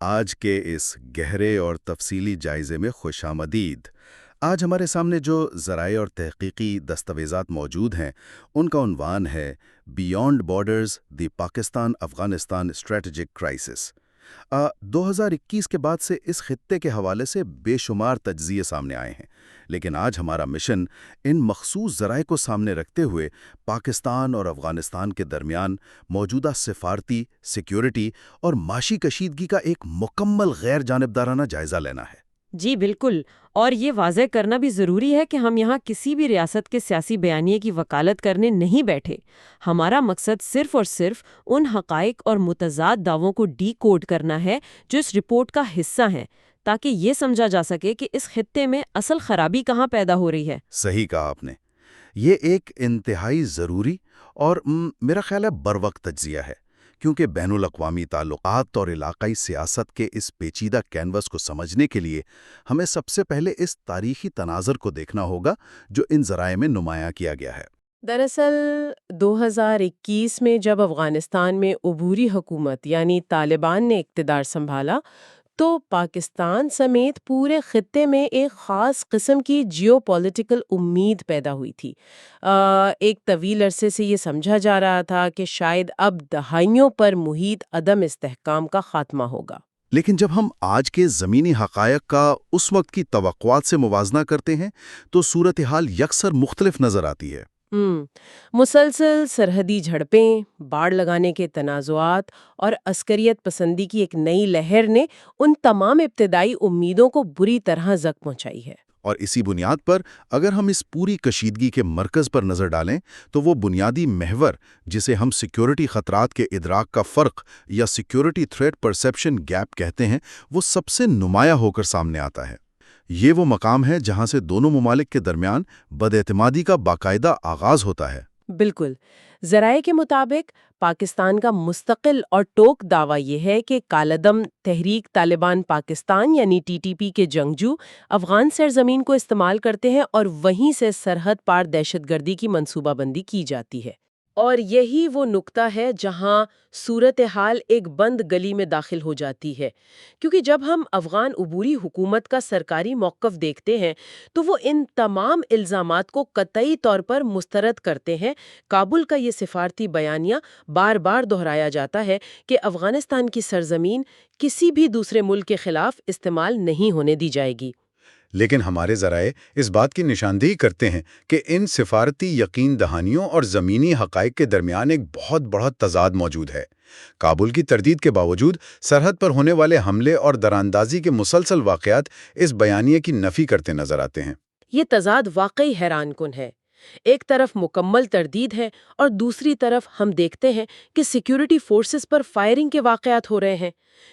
آج کے اس گہرے اور تفصیلی جائزے میں خوش آمدید۔ آج ہمارے سامنے جو ذرائع اور تحقیقی دستاویزات موجود ہیں ان کا عنوان ہے بیونڈ بارڈرز دی پاکستان افغانستان اسٹریٹجک کرائسس۔ 2021 کے بعد سے اس خطے کے حوالے سے بے شمار تجزیے سامنے آئے ہیں، لیکن آج ہمارا مشن ان مخصوص ذرائع کو سامنے رکھتے ہوئے پاکستان اور افغانستان کے درمیان موجودہ سفارتی، سیکیورٹی اور معاشی کشیدگی کا ایک مکمل غیر جانبدارانہ جائزہ لینا ہے۔ جی بالکل، اور یہ واضح کرنا بھی ضروری ہے کہ ہم یہاں کسی بھی ریاست کے سیاسی بیانیے کی وکالت کرنے نہیں بیٹھے۔ ہمارا مقصد صرف اور صرف ان حقائق اور متضاد دعووں کو ڈی کوڈ کرنا ہے جو اس رپورٹ کا حصہ ہیں، تاکہ یہ سمجھا جا سکے کہ اس خطے میں اصل خرابی کہاں پیدا ہو رہی ہے۔ صحیح کہا آپ نے۔ یہ ایک انتہائی ضروری اور میرا خیال ہے بروقت تجزیہ ہے، کیونکہ بین الاقوامی تعلقات اور علاقائی سیاست کے اس پیچیدہ کینوس کو سمجھنے کے لیے ہمیں سب سے پہلے اس تاریخی تناظر کو دیکھنا ہوگا جو ان ذرائع میں نمایاں کیا گیا ہے۔ دراصل 2021 میں جب افغانستان میں عبوری حکومت یعنی طالبان نے اقتدار سنبھالا تو پاکستان سمیت پورے خطے میں ایک خاص قسم کی جیو پولیٹیکل امید پیدا ہوئی تھی۔ ایک طویل عرصے سے یہ سمجھا جا رہا تھا کہ شاید اب دہائیوں پر محیط عدم استحکام کا خاتمہ ہوگا۔ لیکن جب ہم آج کے زمینی حقائق کا اس وقت کی توقعات سے موازنہ کرتے ہیں تو صورتحال یکسر مختلف نظر آتی ہے۔ مسلسل سرحدی جھڑپیں، باڑ لگانے کے تنازعات اور عسکریت پسندی کی ایک نئی لہر نے ان تمام ابتدائی امیدوں کو بری طرح زخم پہنچائی ہے۔ اور اسی بنیاد پر اگر ہم اس پوری کشیدگی کے مرکز پر نظر ڈالیں تو وہ بنیادی محور جسے ہم سیکیورٹی خطرات کے ادراک کا فرق یا سیکیورٹی تھریٹ پرسیپشن گیپ کہتے ہیں، وہ سب سے نمایاں ہو کر سامنے آتا ہے۔ یہ وہ مقام ہے جہاں سے دونوں ممالک کے درمیان بداعتمادی کا باقاعدہ آغاز ہوتا ہے۔ بالکل، ذرائع کے مطابق پاکستان کا مستقل اور ٹوک دعویٰ یہ ہے کہ کالعدم تحریک طالبان پاکستان یعنی TTP کے جنگجو افغان سرزمین کو استعمال کرتے ہیں اور وہیں سے سرحد پار دہشت گردی کی منصوبہ بندی کی جاتی ہے۔ اور یہی وہ نقطہ ہے جہاں صورتحال ایک بند گلی میں داخل ہو جاتی ہے، کیونکہ جب ہم افغان عبوری حکومت کا سرکاری موقف دیکھتے ہیں تو وہ ان تمام الزامات کو قطعی طور پر مسترد کرتے ہیں۔ کابل کا یہ سفارتی بیانیہ بار بار دہرایا جاتا ہے کہ افغانستان کی سرزمین کسی بھی دوسرے ملک کے خلاف استعمال نہیں ہونے دی جائے گی۔ لیکن ہمارے ذرائع اس بات کی نشاندہی کرتے ہیں کہ ان سفارتی یقین دہانیوں اور زمینی حقائق کے درمیان ایک بہت بڑا تضاد موجود ہے۔ کابل کی تردید کے باوجود سرحد پر ہونے والے حملے اور دراندازی کے مسلسل واقعات اس بیانیے کی نفی کرتے نظر آتے ہیں۔ یہ تضاد واقعی حیران کن ہے۔ ایک طرف مکمل تردید ہے اور دوسری طرف ہم دیکھتے ہیں کہ سیکیورٹی فورسز پر فائرنگ کے واقعات ہو رہے ہیں۔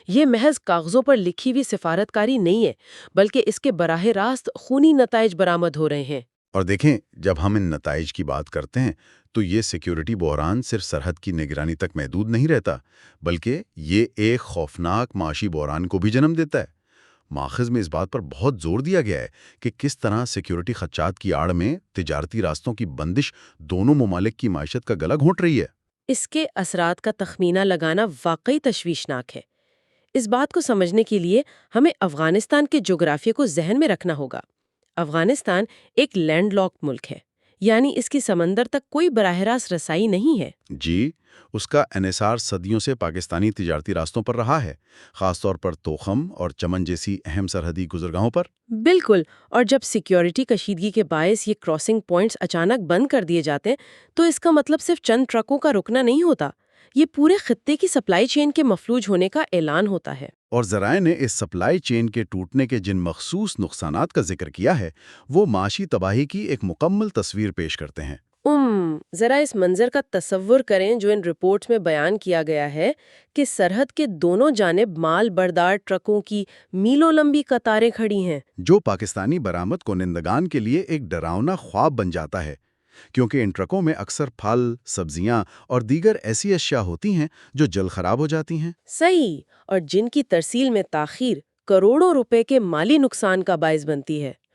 یہ محض کاغذوں پر لکھی ہوئی سفارتکاری نہیں ہے، بلکہ اس کے براہ راست خونی نتائج برآمد ہو رہے ہیں۔ اور دیکھیں، جب ہم ان نتائج کی بات کرتے ہیں تو یہ سیکیورٹی بحران صرف سرحد کی نگرانی تک محدود نہیں رہتا، بلکہ یہ ایک خوفناک معاشی بحران کو بھی جنم دیتا ہے۔ ماخذ میں اس بات پر بہت زور دیا گیا ہے کہ کس طرح سیکیورٹی خدشات کی آڑ میں تجارتی راستوں کی بندش دونوں ممالک کی معیشت کا گلا گھونٹ رہی ہے۔ اس کے اثرات کا تخمینہ لگانا واقعی تشویشناک ہے۔ اس بات کو سمجھنے کے لیے ہمیں افغانستان کے جغرافیے کو ذہن میں رکھنا ہوگا۔ افغانستان ایک لینڈ لاکڈ ملک ہے، یعنی اس کی سمندر تک کوئی براہ راست رسائی نہیں ہے۔ جی، اس کا انحصار صدیوں سے پاکستانی تجارتی راستوں پر رہا ہے، خاص طور پر توخم اور چمن جیسی اہم سرحدی گزرگاہوں پر۔ بالکل، اور جب سیکیورٹی کشیدگی کے باعث یہ کراسنگ پوائنٹس اچانک بند کر دیے جاتے ہیں تو اس کا مطلب صرف چند ٹرکوں کا رکنا نہیں ہوتا، یہ پورے خطے کی سپلائی چین کے مفلوج ہونے کا اعلان ہوتا ہے۔ اور ذرائع نے اس سپلائی چین کے ٹوٹنے کے جن مخصوص نقصانات کا ذکر کیا ہے وہ معاشی تباہی کی ایک مکمل تصویر پیش کرتے ہیں۔ ذرا اس منظر کا تصور کریں جو ان رپورٹس میں بیان کیا گیا ہے کہ سرحد کے دونوں جانب مال بردار ٹرکوں کی میلوں لمبی قطاریں کھڑی ہیں، جو پاکستانی برآمد کنندگان کے لیے ایک ڈراؤنا خواب بن جاتا ہے، کیونکہ ان ٹرکوں میں اکثر پھل، سبزیاں اور دیگر ایسی اشیاء ہوتی ہیں جو جلد خراب ہو جاتی ہیں۔ صحیح، اور جن کی ترسیل میں تاخیر کروڑوں روپے کے مالی نقصان کا باعث بنتی ہے۔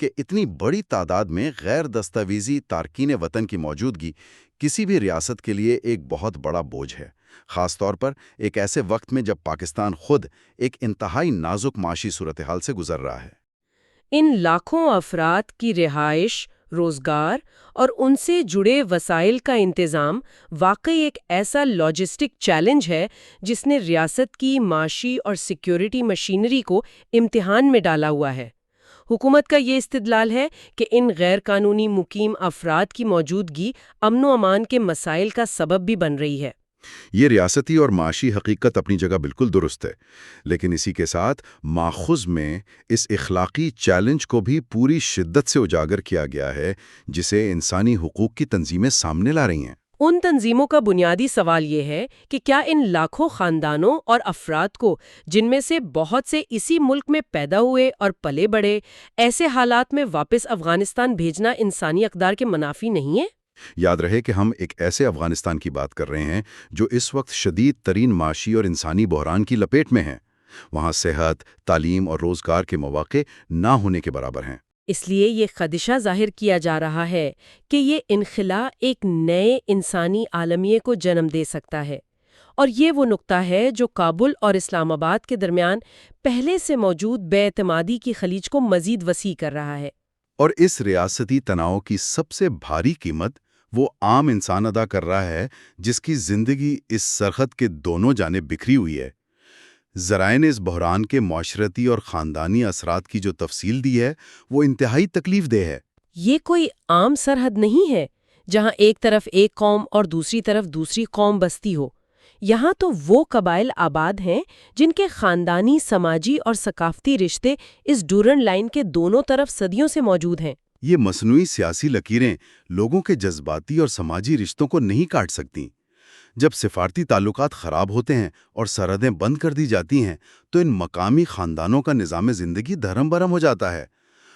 کہ اتنی بڑی تعداد میں غیر دستاویزی تارکین وطن کی موجودگی کسی بھی ریاست کے لیے ایک بہت بڑا بوجھ ہے، خاص طور پر ایک ایسے وقت میں جب پاکستان خود ایک انتہائی نازک معاشی صورتحال سے گزر رہا ہے۔ ان لاکھوں افراد کی رہائش، روزگار اور ان سے جڑے وسائل کا انتظام واقعی ایک ایسا لاجسٹک چیلنج ہے جس نے ریاست کی معاشی اور سیکیورٹی مشینری کو امتحان میں ڈالا ہوا ہے۔ حکومت کا یہ استدلال ہے کہ ان غیر قانونی مقیم افراد کی موجودگی امن و امان کے مسائل کا سبب بھی بن رہی ہے۔ یہ ریاستی اور معاشی حقیقت اپنی جگہ بالکل درست ہے، لیکن اسی کے ساتھ ماخذ میں اس اخلاقی چیلنج کو بھی پوری شدت سے اجاگر کیا گیا ہے جسے انسانی حقوق کی تنظیمیں سامنے لا رہی ہیں۔ ان تنظیموں کا بنیادی سوال یہ ہے کہ کیا ان لاکھوں خاندانوں اور افراد کو، جن میں سے بہت سے اسی ملک میں پیدا ہوئے اور پلے بڑھے، ایسے حالات میں واپس افغانستان بھیجنا انسانی اقدار کے منافی نہیں ہے؟ یاد رہے کہ ہم ایک ایسے افغانستان کی بات کر رہے ہیں جو اس وقت شدید ترین معاشی اور انسانی بحران کی لپیٹ میں ہے۔ وہاں صحت، تعلیم اور روزگار کے مواقع نہ ہونے کے برابر ہیں۔ اس لیے یہ خدشہ ظاہر کیا جا رہا ہے کہ یہ انخلا ایک نئے انسانی عالمیے کو جنم دے سکتا ہے، اور یہ وہ نقطہ ہے جو کابل اور اسلام آباد کے درمیان پہلے سے موجود بے اعتمادی کی خلیج کو مزید وسیع کر رہا ہے۔ اور اس ریاستی تناؤ کی سب سے بھاری قیمت وہ عام انسان ادا کر رہا ہے جس کی زندگی اس سرحد کے دونوں جانب بکھری ہوئی ہے۔ ذرائع نے اس بحران کے معاشرتی اور خاندانی اثرات کی جو تفصیل دی ہے وہ انتہائی تکلیف دہ ہے۔ یہ کوئی عام سرحد نہیں ہے جہاں ایک طرف ایک قوم اور دوسری طرف دوسری قوم بستی ہو۔ یہاں تو وہ قبائل آباد ہیں جن کے خاندانی، سماجی اور ثقافتی رشتے اس ڈورنڈ لائن کے دونوں طرف صدیوں سے موجود ہیں۔ یہ مصنوعی سیاسی لکیریں لوگوں کے جذباتی اور سماجی رشتوں کو نہیں کاٹ سکتیں۔ جب سفارتی تعلقات خراب ہوتے ہیں اور سرحدیں بند کر دی جاتی ہیں تو ان مقامی خاندانوں کا نظام زندگی دھرم برہم ہو جاتا ہے۔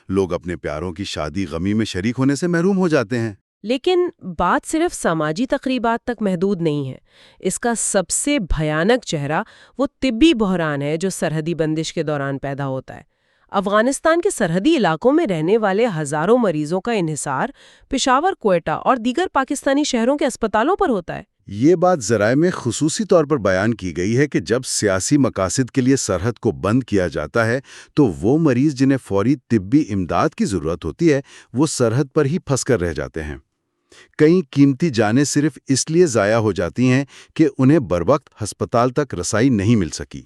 لوگ اپنے پیاروں کی شادی غمی میں شریک ہونے سے محروم ہو جاتے ہیں۔ لیکن بات صرف سماجی تقریبات تک محدود نہیں ہے۔ اس کا سب سے بھیانک چہرہ وہ طبی بحران ہے جو سرحدی بندش کے دوران پیدا ہوتا ہے۔ افغانستان کے سرحدی علاقوں میں رہنے والے ہزاروں مریضوں کا انحصار پشاور، کوئٹہ اور دیگر پاکستانی شہروں کے اسپتالوں پر ہوتا ہے۔ یہ بات ذرائع میں خصوصی طور پر بیان کی گئی ہے کہ جب سیاسی مقاصد کے لیے سرحد کو بند کیا جاتا ہے تو وہ مریض جنہیں فوری طبی امداد کی ضرورت ہوتی ہے وہ سرحد پر ہی پھنس کر رہ جاتے ہیں۔ کئی قیمتی جانیں صرف اس لیے ضائع ہو جاتی ہیں کہ انہیں بروقت ہسپتال تک رسائی نہیں مل سکی۔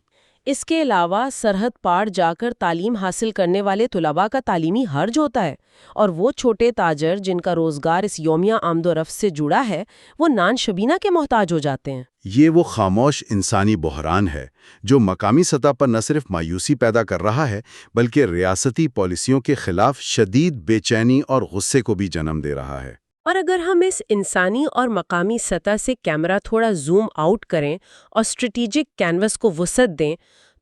اس کے علاوہ سرحد پار جا کر تعلیم حاصل کرنے والے طلباء کا تعلیمی حرج ہوتا ہے، اور وہ چھوٹے تاجر جن کا روزگار اس یومیہ آمد و رفت سے جڑا ہے وہ نان شبینہ کے محتاج ہو جاتے ہیں۔ یہ وہ خاموش انسانی بحران ہے جو مقامی سطح پر نہ صرف مایوسی پیدا کر رہا ہے بلکہ ریاستی پالیسیوں کے خلاف شدید بے چینی اور غصے کو بھی جنم دے رہا ہے۔ اور اگر ہم اس انسانی اور مقامی سطح سے کیمرہ تھوڑا زوم آؤٹ کریں اور اسٹریٹجک کینوس کو وسعت دیں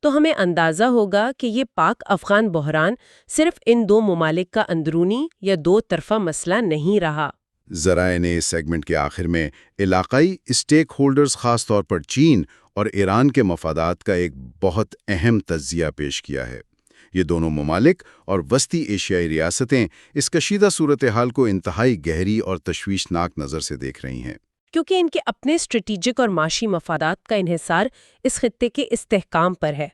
تو ہمیں اندازہ ہوگا کہ یہ پاک افغان بحران صرف ان دو ممالک کا اندرونی یا دو طرفہ مسئلہ نہیں رہا۔ ذرائع نے اس سیگمنٹ کے آخر میں علاقائی اسٹیک ہولڈرز خاص طور پر چین اور ایران کے مفادات کا ایک بہت اہم تجزیہ پیش کیا ہے۔ یہ دونوں ممالک اور وسطی ایشیائی ریاستیں اس کشیدہ صورتحال کو انتہائی گہری اور تشویشناک نظر سے دیکھ رہی ہیں، کیونکہ ان کے اپنے اسٹریٹجک اور معاشی مفادات کا انحصار اس خطے کے استحکام پر ہے۔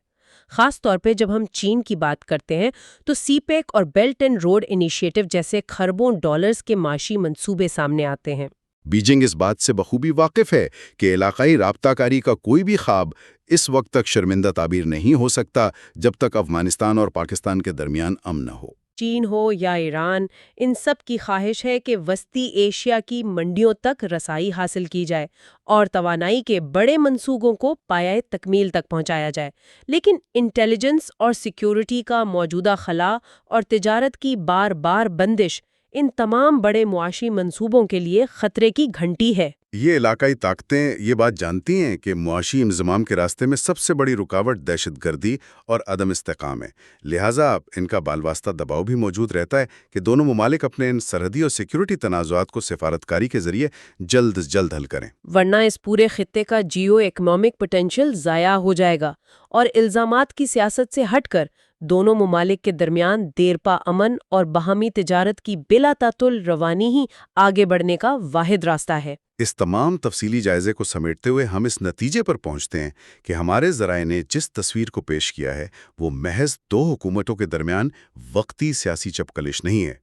خاص طور پہ جب ہم چین کی بات کرتے ہیں تو سی پیک اور بیلٹ اینڈ روڈ انیشیٹو جیسے خربوں ڈالرز کے معاشی منصوبے سامنے آتے ہیں۔ بیجنگ اس بات سے بخوبی واقف ہے کہ علاقائی رابطہ کاری کا کوئی بھی خواب اس وقت تک شرمندہ تعبیر نہیں ہو سکتا جب تک افغانستان اور پاکستان کے درمیان امن نہ ہو۔ چین ہو یا ایران، ان سب کی خواہش ہے کہ وسطی ایشیا کی منڈیوں تک رسائی حاصل کی جائے اور توانائی کے بڑے منصوبوں کو پایۂ تکمیل تک پہنچایا جائے، لیکن انٹیلیجنس اور سیکیورٹی کا موجودہ خلا اور تجارت کی بار بار بندش ان تمام بڑے معاشی منصوبوں کے لیے خطرے کی گھنٹی ہے۔ یہ علاقائی طاقتیں یہ بات جانتی ہیں کہ معاشی انضمام کے راستے میں سب سے بڑی رکاوٹ دہشت گردی اور عدم استحکام ہے، لہٰذا ان کا بالواسطہ دباؤ بھی موجود رہتا ہے کہ دونوں ممالک اپنے ان سرحدی اور سیکیورٹی تنازعات کو سفارتکاری کے ذریعے جلد از جلد حل کریں، ورنہ اس پورے خطے کا جیو ایکنامک پوٹینشیل ضائع ہو جائے گا اور الزامات کی سیاست سے ہٹ کر دونوں ممالک کے درمیان دیرپا امن اور باہمی تجارت کی بلا تعطل روانی ہی آگے بڑھنے کا واحد راستہ ہے۔ اس تمام تفصیلی جائزے کو سمیٹتے ہوئے ہم اس نتیجے پر پہنچتے ہیں کہ ہمارے ذرائع نے جس تصویر کو پیش کیا ہے وہ محض دو حکومتوں کے درمیان وقتی سیاسی چپکلش نہیں ہے۔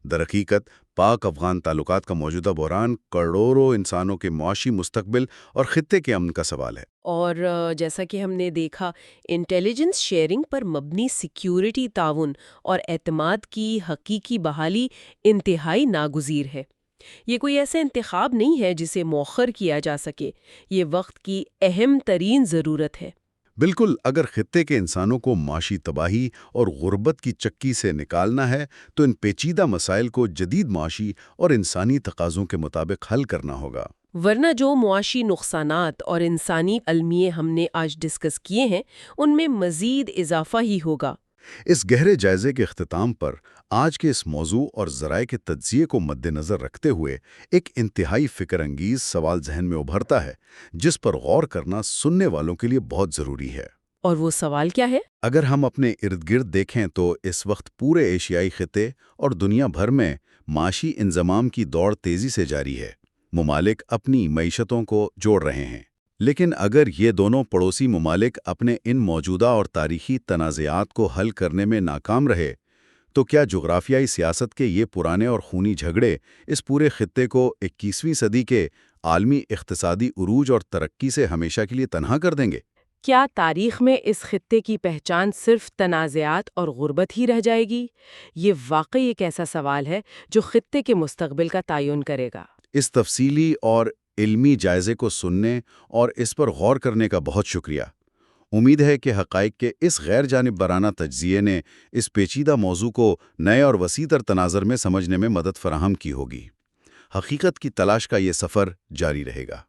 در حقیقت پاک افغان تعلقات کا موجودہ بحران کروڑوں انسانوں کے معاشی مستقبل اور خطے کے امن کا سوال ہے۔ اور جیسا کہ ہم نے دیکھا، انٹیلیجنس شیئرنگ پر مبنی سیکیورٹی تعاون اور اعتماد کی حقیقی بحالی انتہائی ناگزیر ہے۔ یہ کوئی ایسا انتخاب نہیں ہے جسے مؤخر کیا جا سکے، یہ وقت کی اہم ترین ضرورت ہے۔ بالکل، اگر خطے کے انسانوں کو معاشی تباہی اور غربت کی چکی سے نکالنا ہے تو ان پیچیدہ مسائل کو جدید معاشی اور انسانی تقاضوں کے مطابق حل کرنا ہوگا۔ ورنہ جو معاشی نقصانات اور انسانی المیے ہم نے آج ڈسکس کیے ہیں، ان میں مزید اضافہ ہی ہوگا۔ اس گہرے جائزے کے اختتام پر آج کے اس موضوع اور ذرائع کے تجزیے کو مد نظر رکھتے ہوئے ایک انتہائی فکر انگیز سوال ذہن میں ابھرتا ہے جس پر غور کرنا سننے والوں کے لیے بہت ضروری ہے۔ اور وہ سوال کیا ہے؟ اگر ہم اپنے ارد گرد دیکھیں تو اس وقت پورے ایشیائی خطے اور دنیا بھر میں معاشی انضمام کی دوڑ تیزی سے جاری ہے۔ ممالک اپنی معیشتوں کو جوڑ رہے ہیں، لیکن اگر یہ دونوں پڑوسی ممالک اپنے ان موجودہ اور تاریخی تنازعات کو حل کرنے میں ناکام رہے تو کیا جغرافیائی سیاست کے یہ پرانے اور خونی جھگڑے اس پورے خطے کو 21ویں صدی کے عالمی اقتصادی عروج اور ترقی سے ہمیشہ کے لیے تنہا کر دیں گے؟ کیا تاریخ میں اس خطے کی پہچان صرف تنازعات اور غربت ہی رہ جائے گی؟ یہ واقعی ایک ایسا سوال ہے جو خطے کے مستقبل کا تعین کرے گا۔ اس تفصیلی اور علمی جائزے کو سننے اور اس پر غور کرنے کا بہت شکریہ۔ امید ہے کہ حقائق کے اس غیر جانبدارانہ تجزیے نے اس پیچیدہ موضوع کو نئے اور وسیع تر تناظر میں سمجھنے میں مدد فراہم کی ہوگی۔ حقیقت کی تلاش کا یہ سفر جاری رہے گا۔